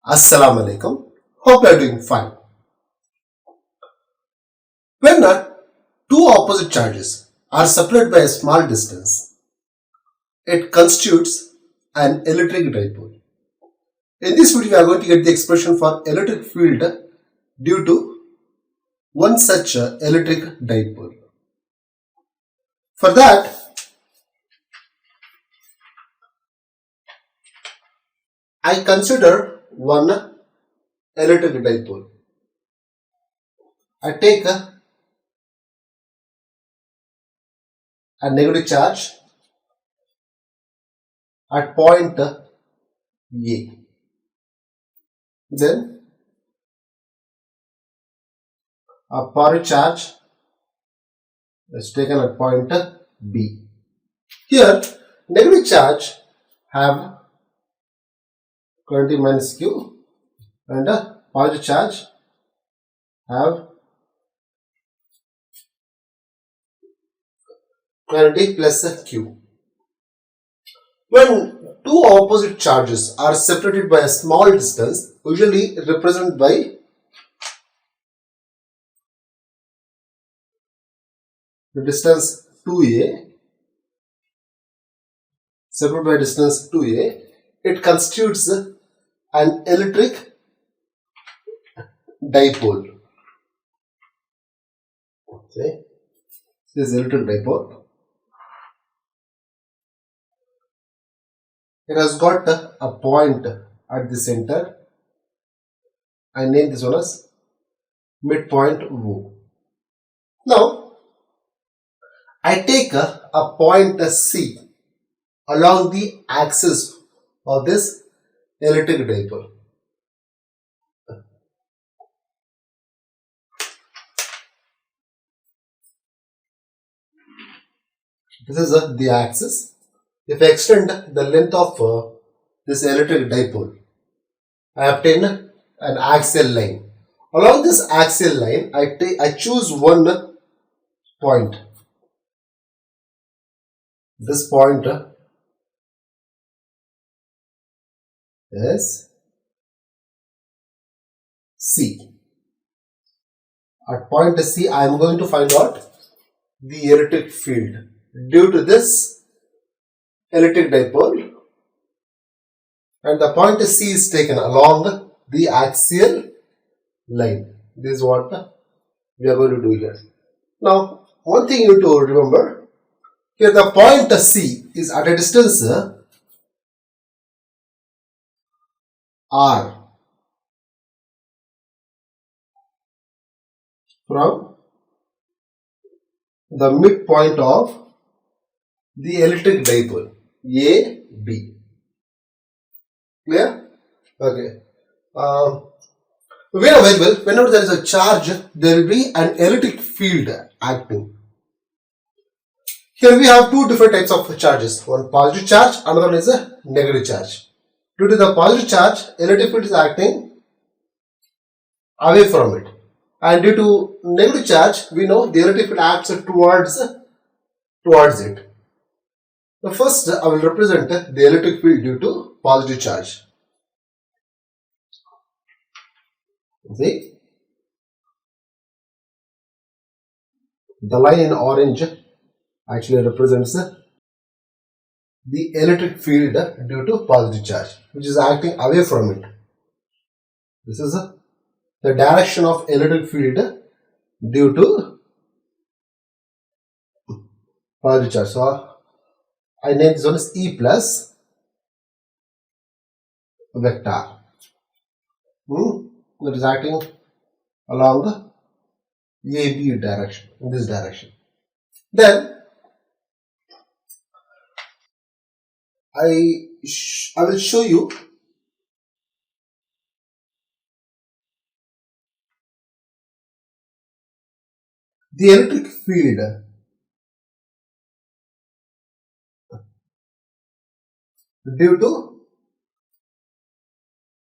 Assalamu alaikum. Hope you are doing fine. When two opposite charges are separated by a small distance, it constitutes an electric dipole. In this video, we are going to get the expression for electric field due to one such electric dipole. For that, I consider one electric dipole. I take a negative charge at point A. Then a positive charge is taken at point B. Here, negative charge have current minus Q and a positive charge have current plus Q. When two opposite charges are separated by a small distance, usually represented by the distance 2a, separated by distance 2a, it constitutes an electric dipole. Okay, this is electric dipole. It has got a point at the center. I name this one as midpoint O. Now, I take a point C along the axis of this electric dipole. This is the axis. If I extend the length of this electric dipole, I obtain an axial line. Along this axial line, I choose one point. This point is C. At point C, I am going to find out the electric field due to this electric dipole, and the point C is taken along the axial line. This is what we are going to do here. Now, one thing you need to remember, here the point C is at a distance R from the midpoint of the electric dipole A, B. Clear? Okay. We are available whenever there is a charge, there will be an electric field acting. Here we have two different types of charges. One positive charge, another one is a negative charge. Due to the positive charge, electric field is acting away from it. And due to negative charge, we know the electric field acts towards it. So first, I will represent the electric field due to positive charge. See, the line in orange actually represents the electric field due to positive charge, which is acting away from it. This is the direction of electric field due to positive charge. So I name this one as E plus vector. That is acting along the AB direction, in this direction. Then I will show you the electric field due to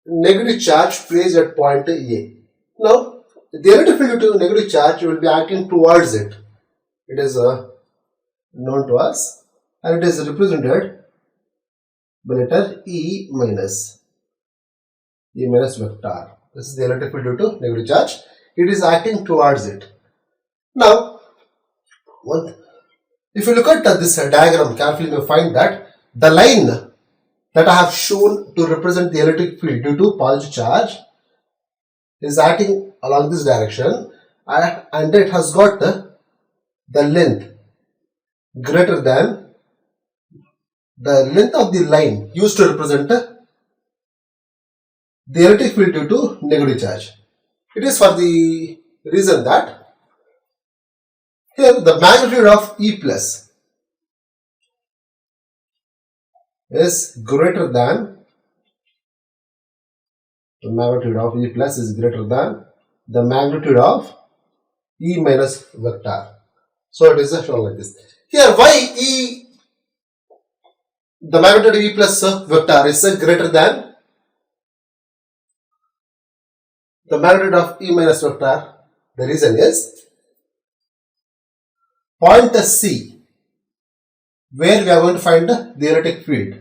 negative charge placed at point A. Now, the electric field due to negative charge will be acting towards it. It is known to us, and it is represented by letter E minus. E minus vector. This is the electric field due to negative charge. It is acting towards it. Now, if you look at this diagram carefully, you will find that the line that I have shown to represent the electric field due to positive charge is acting along this direction, and it has got the length greater than the length of the line used to represent the electric field due to negative charge. It is for the reason that here the magnitude of E plus is greater than the magnitude of E plus is greater than the magnitude of E minus vector. So it is shown like this. Here, why the magnitude of E plus vector is greater than the magnitude of E minus vector? The reason is point C, where we are going to find the electric field,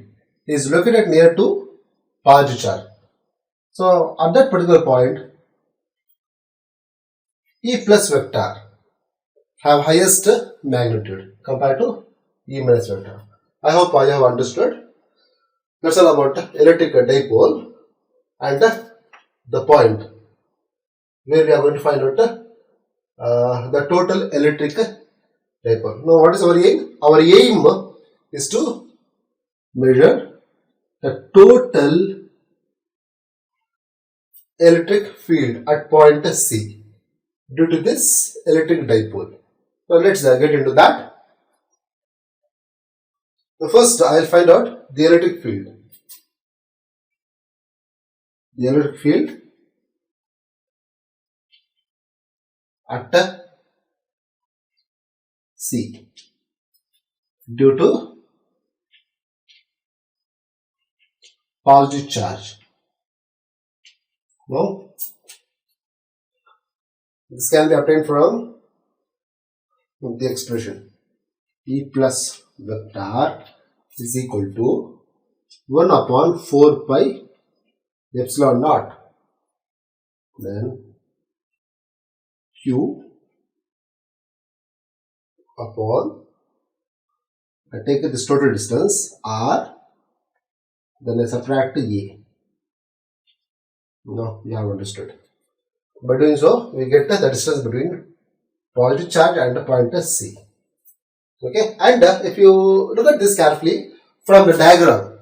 is located near to positive charge. So at that particular point, E plus vector have highest magnitude compared to E minus vector. I hope I have understood. That's all about electric dipole and the point where we are going to find out the total electric dipole. Now, what is our aim? Our aim is to measure the total electric field at point C due to this electric dipole. So, let's get into that. So, first I will find out the electric field. The electric field at C due to positive charge. Now, this can be obtained from the expression E plus vector is equal to 1 upon 4 pi epsilon naught, then Q upon, I take this total distance R, then I subtract A. Now you have understood. By doing so, we get the distance between positive charge and the point C. Okay, and if you look at this carefully from the diagram,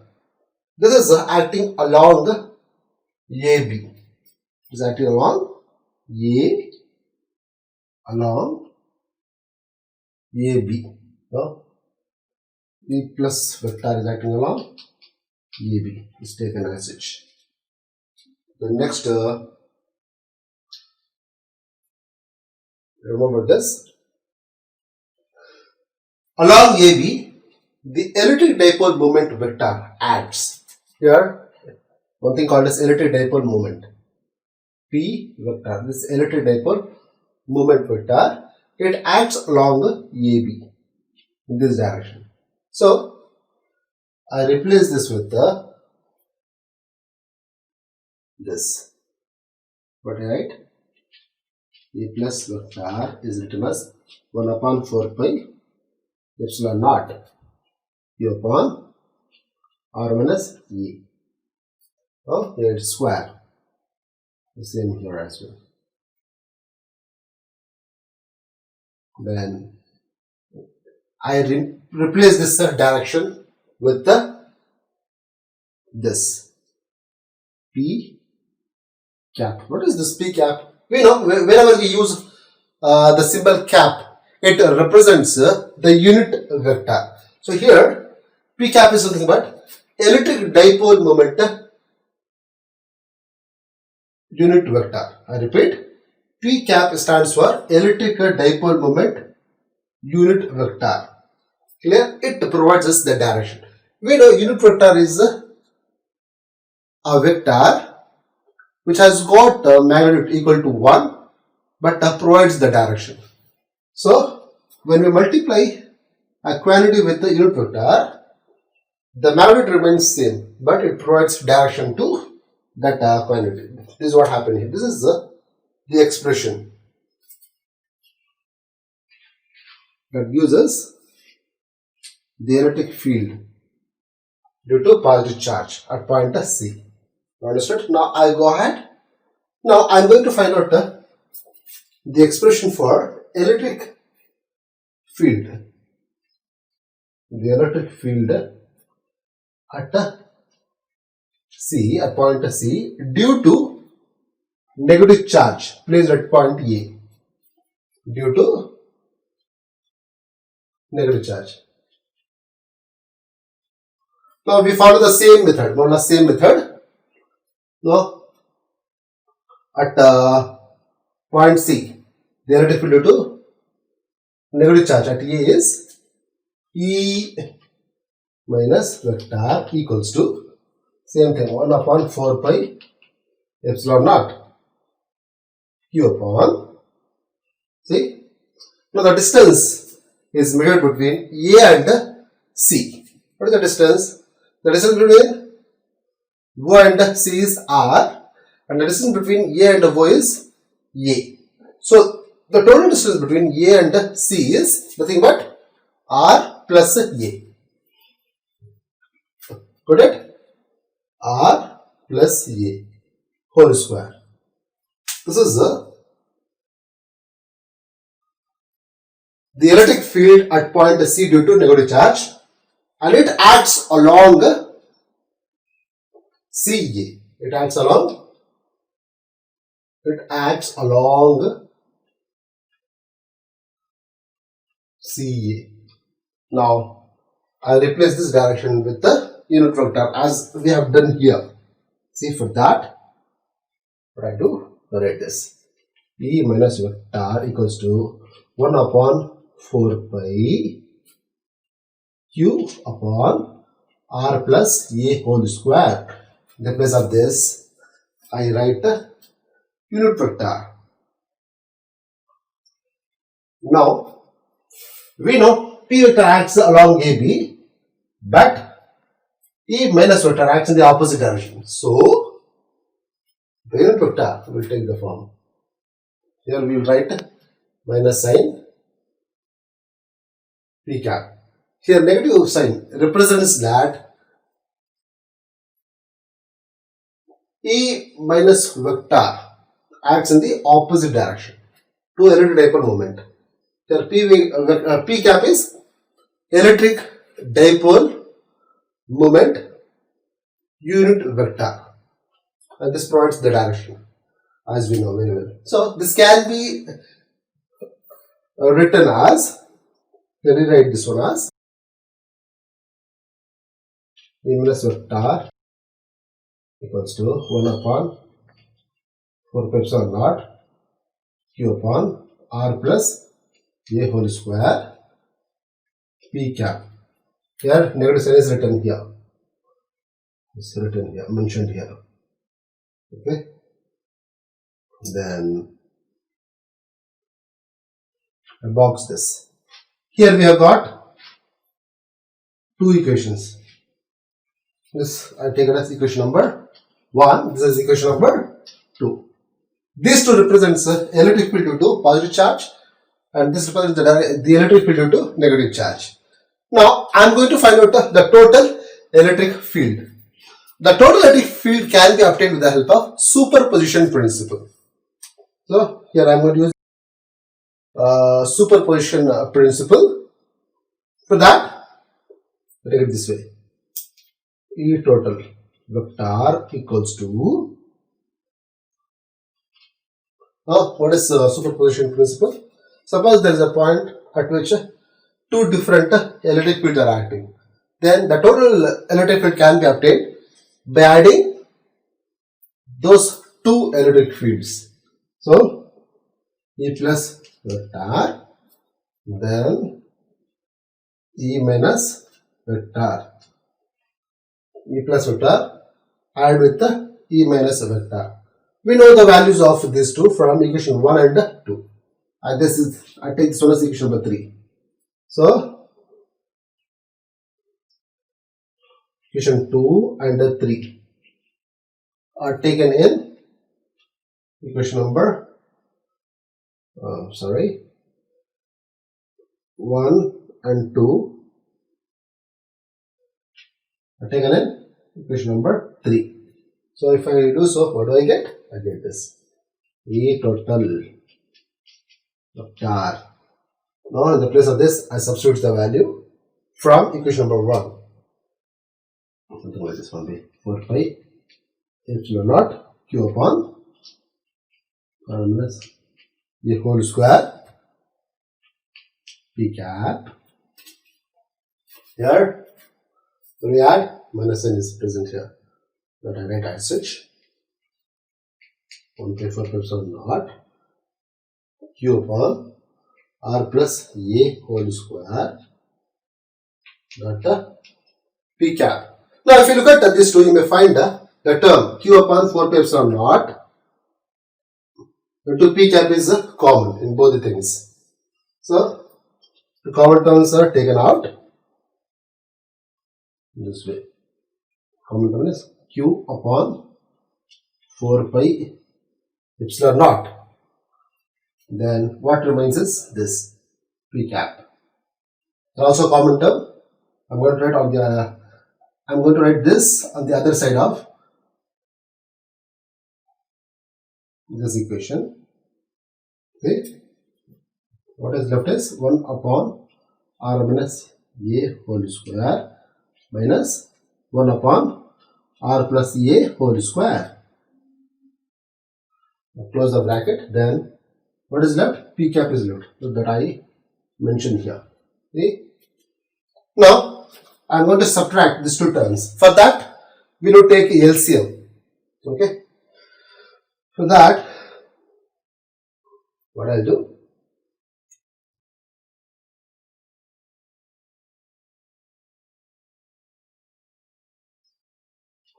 this is acting along AB. It is acting along AB. So, E plus vector is acting along AB. Is taken as such. The next, remember this. Along AB, the electric dipole moment vector acts. Here, one thing called as electric dipole moment. P vector, this electric dipole moment vector, it acts along AB in this direction. So, I replace this with this. What I write? E plus vector is written as 1 upon 4 pi epsilon naught Q upon R minus E. Oh, here it's square. The same here as well. Then I replace this direction with this P cap. What is this P cap? We know whenever we use the symbol cap, it represents the unit vector. So here P cap is nothing but electric dipole moment unit vector. I repeat, P cap stands for electric dipole moment unit vector. Clear? It provides us the direction. We know unit vector is a vector which has got a magnitude equal to 1 but provides the direction. So, when we multiply a quantity with the unit vector, the magnitude remains same but it provides direction to that quantity. This is what happened here. This is the expression that gives us the electric field due to positive charge at point C. Understood? Now I go ahead. Now I am going to find out the expression for electric field. The electric field at C, at point C, due to negative charge placed at point A. Due to negative charge. Now we follow the same method. Now same method. Now at point C, the electric field due to negative charge at A is E minus vector equals to same thing 1 upon 4 pi epsilon naught Q upon, see, now the distance is measured between A and C. What is the distance? The distance between O and C is R, and the distance between A and O is A. So the total distance between A and C is nothing but R plus A. Got it? R plus A whole square. This is the electric field at point C due to negative charge, and it acts along CA. It acts along CA. Now I replace this direction with the unit vector as we have done here. See, for that what I do, I write this E minus vector equals to 1 upon 4 pi Q upon R plus A whole square. In the place of this, I write the unit vector. Now, we know P vector acts along AB, but E minus vector acts in the opposite direction. So, the unit vector will take the form. Here we will write minus sign P cap. Here negative sign represents that E minus vector acts in the opposite direction to electric dipole moment. Here P cap is electric dipole moment unit vector, and this provides the direction as we know very well. So this can be written as, let me write this one as E minus vector equals to 1 upon 4 pi epsilon naught Q upon R plus A whole square P cap. Here negative sign is written here. It's written here, mentioned here. Okay. Then I box this. Here we have got two equations. This I take it as equation number 1. This is equation number 2. These two represents electric field due to positive charge, and this represents the electric field due to negative charge. Now I am going to find out the total electric field. The total electric field can be obtained with the help of superposition principle. So here I am going to use superposition principle. For that, take it this way: E total vector equals to, what is superposition principle? Suppose there is a point at which two different electric fields are acting. Then the total electric field can be obtained by adding those two electric fields. So E plus vector, then E minus vector. E plus vector add with the E minus vector. We know the values of these two from equation 1 and 2. And this is, I take this one as equation number 3. So equation 2 and 3. are taken in equation number 1 and 2 are taken in equation number 3. So if I do so, what do I get? I get this E total vector. Now in the place of this, I substitute the value from equation number 1. Something like this one be 4 pi epsilon naught q upon minus E whole square p cap. Here we add minus n is present here. That I write as such 1 pi 4 pi epsilon naught q upon r plus a whole square dot p cap. Now if you look at this two, you may find the term q upon 4 pi epsilon naught into p cap is common in both the things. So the common terms are taken out in this way. Common term is q upon 4 pi epsilon naught. Then what remains is this p cap. Also common term. I'm going to write this on the other side of this equation. Okay. What is left is 1 upon r minus a whole square minus 1 upon r plus a whole square. Now close the bracket. Then what is left? P cap is left. So that I mentioned here. Okay. Now I am going to subtract these two terms. For that, we will take LCM. Okay. For that, what I'll do?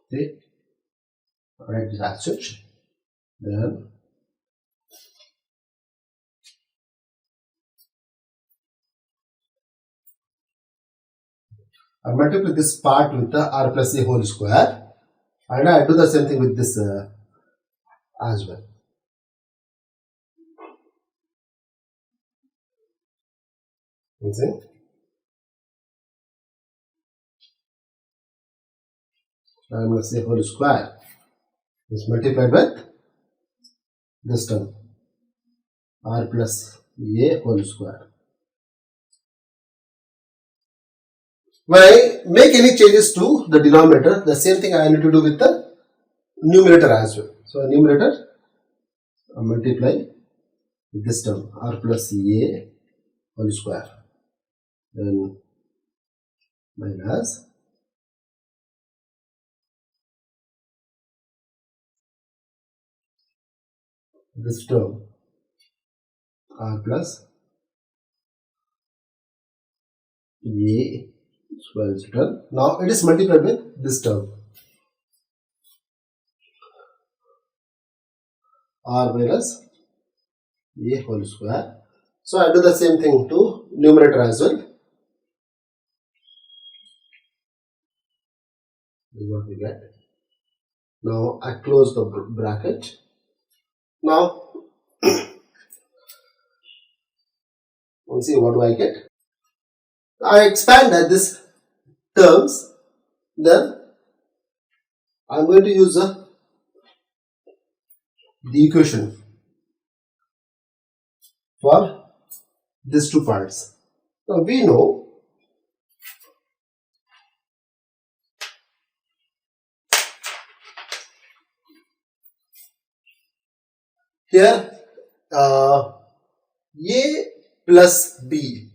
Okay. Write this as such. Then I multiply this part with the r plus a whole square, and I do the same thing with this as well. You see? R plus a whole square is multiplied with this term r plus a whole square. When I make any changes to the denominator, the same thing I need to do with the numerator as well. So numerator, I multiply with this term r plus a whole square, then minus this term r plus a square is written. Now it is multiplied with this term r minus a whole square. So I do the same thing to numerator as well. This is what we get. Now I close the bracket. Now let's see what do I get. I expand this terms, then I am going to use the equation for these two parts. Now we know here a plus b,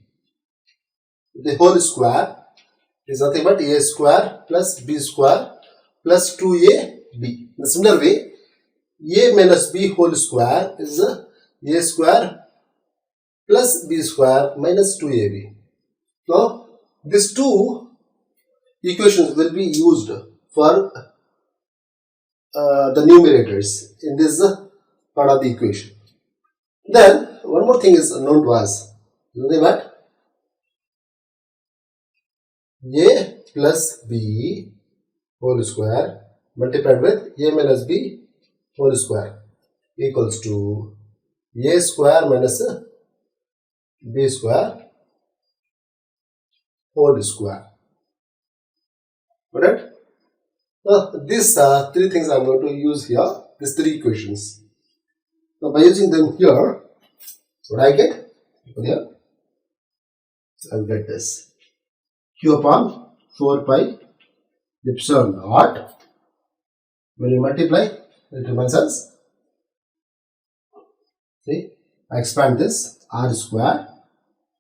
the whole square is nothing but a square plus b square plus 2ab. In a similar way, a minus b whole square is a square plus b square minus 2ab. Now, these two equations will be used for the numerators in this part of the equation. Then, one more thing is known to us. Nothing but a plus b whole square multiplied with a minus b whole square equals to a square minus b square whole square. Alright? These three things I am going to use here, these three equations. Now by using them here, what I get? Here, I will get this. Q upon 4 pi epsilon naught. When you multiply, it remains as, see, I expand this, r square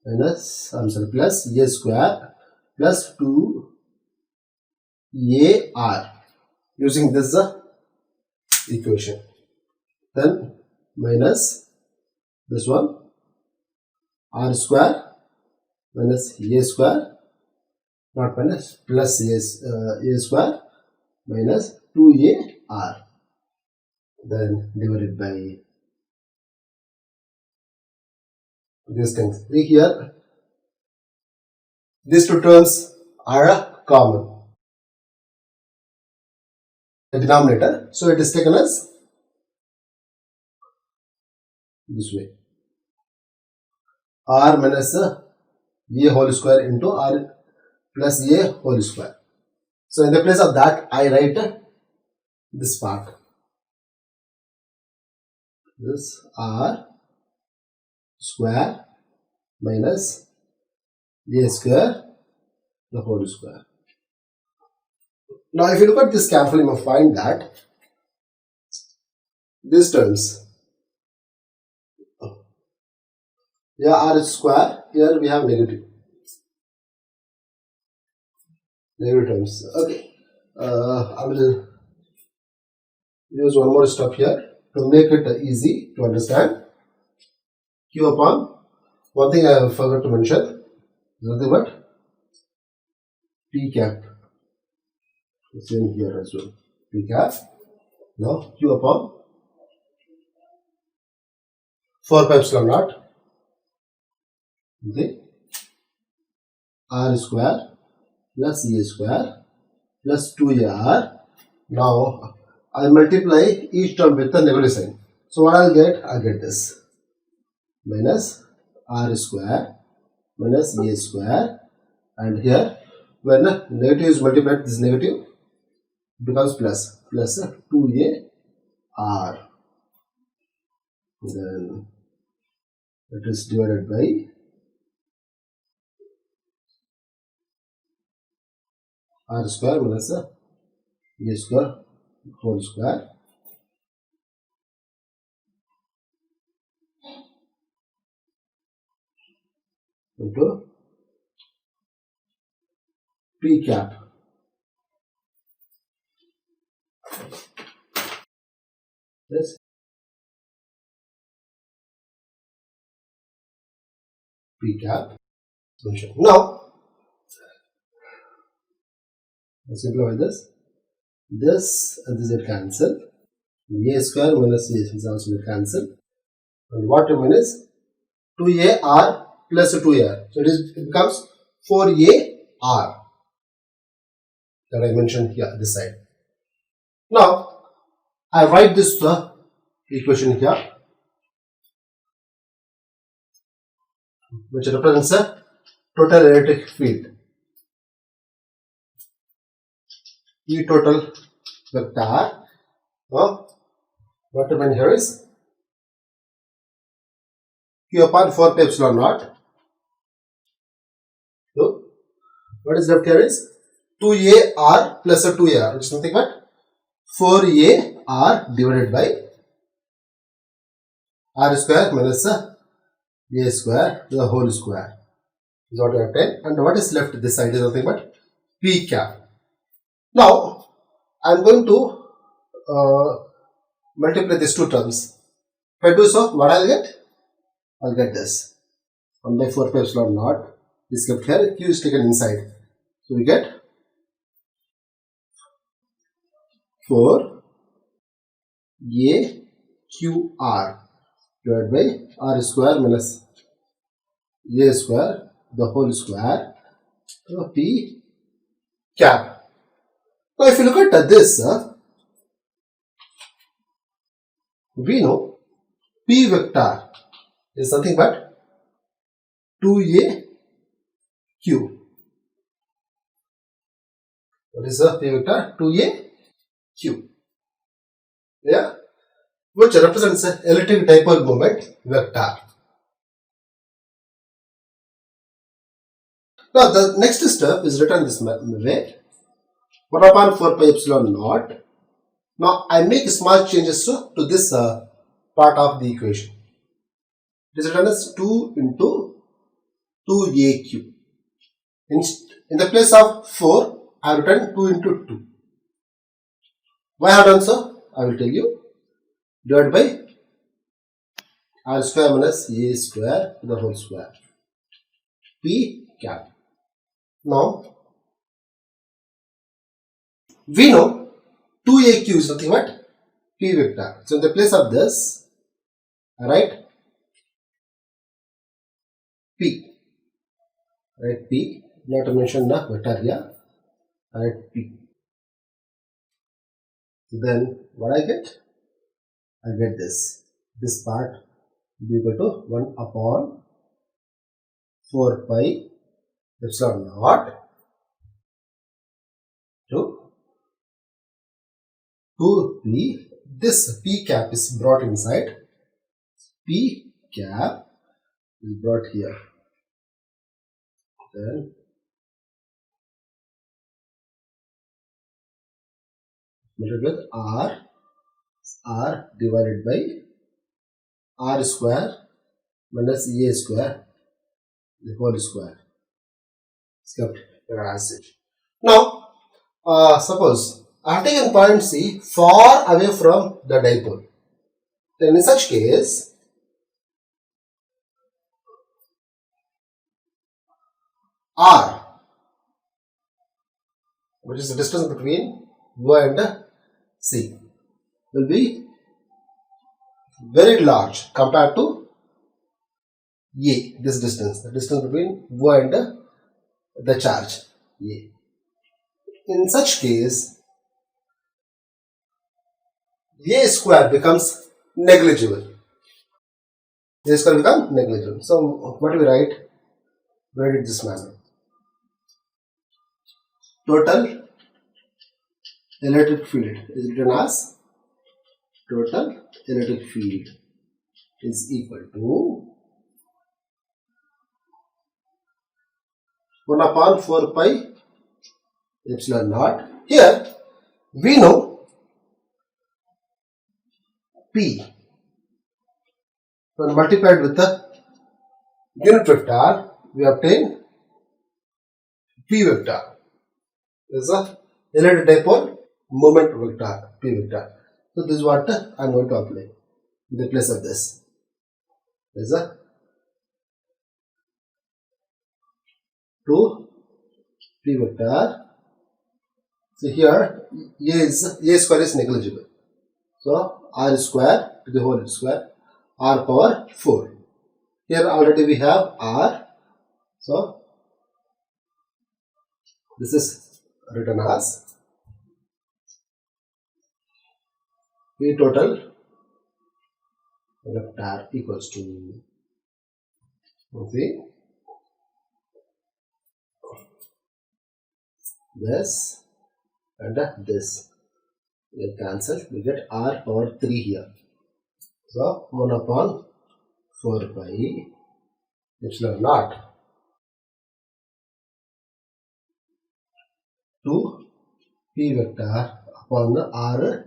minus, plus a square plus 2ar using this equation. Then minus this one, r square minus a square, not minus, plus a square minus 2ar, then divided by these things. See here, these two terms are common, the denominator, so it is taken as this way, r minus a whole square into r plus a whole square. So in the place of that, I write this part, this r square minus a square the whole square. Now if you look at this carefully, you will find that these terms, here r square, here we have negative terms. Okay, I will use one more step here to make it easy to understand. Q upon, one thing I forgot to mention, is nothing but P cap. Same here as well, P cap. Now Q upon 4 pi epsilon naught, okay, r square plus a square plus 2ar. Now I multiply each term with the negative sign. So what I'll get? I'll get this minus r square minus a square, and here when negative is multiplied, this negative becomes plus 2ar, then it is divided by r square minus a square whole square into P cap. Yes. P cap. Now, let's simplify this. This and this will cancel. A square minus a is also will cancel. And what remains is 2ar plus 2ar. So it becomes 4ar that I mentioned here, this side. Now, I write this equation here, which represents a total electric field. E total vector, what remains here is Q upon 4 pi epsilon naught. So, what is left here is 2ar plus a 2ar, which is nothing but 4ar divided by r square minus a square to the whole square is what we have taken, and what is left this side is nothing but P cap. Now I am going to multiply these two terms. If I do so, what I will get? I will get this 1 by 4 pi epsilon naught is kept here, Q is taken inside. So we get 4 AQR divided by R square minus A square the whole square P cap. Now if you look at this, we know P vector is nothing but 2AQ. What is the P vector? 2AQ. Yeah, which represents an electric dipole moment vector. Now the next step is written this way: 1 upon 4 pi epsilon naught. Now I make small changes to this part of the equation. It is written as 2 into 2AQ. In the place of 4, I have written 2 into 2. Why I have done so? I will tell you. Divided by R square minus A square to the whole square. P cap. Now, we know 2AQ is nothing but P vector. So, in the place of this, I write P. Write P. Not to mention the vector here. I write P. Then, what I get? I get this. This part will be equal to 1 upon 4 pi epsilon naught to 2P. This P cap is brought inside. P cap is brought here. Then multiplied with R divided by R square minus A square, the whole square. Kept as it. Now, suppose I have taken point C far away from the dipole. Then in such case, R, which is the distance between O and C, will be very large compared to A, this distance, the distance between O and the charge A. In such case, A square becomes negligible. A square becomes negligible. So, what do we write? We write it this manner. Total electric field is written as total electric field is equal to 1 upon 4 pi epsilon naught. Here we know P, when multiplied with the unit vector, we obtain P vector. This is a electric dipole moment vector, P vector. So this is what I am going to apply in the place of this. This is a 2 P vector. So here A square is negligible. So R square to the whole square, R power 4. Here already we have R. So this is written as P total vector equals to, okay, this and this. We cancel, we get R power 3 here. So 1 upon 4 pi epsilon naught to P vector upon the R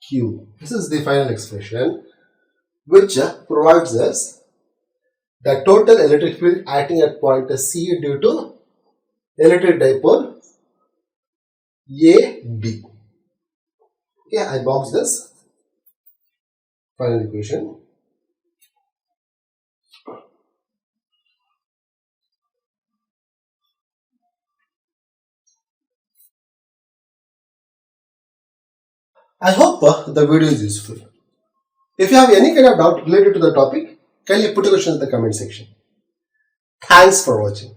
cube. This is the final expression which provides us the total electric field acting at point C due to electric dipole AB. Okay, I box this final equation. I hope the video is useful. If you have any kind of doubt related to the topic, kindly put your questions in the comment section. Thanks for watching.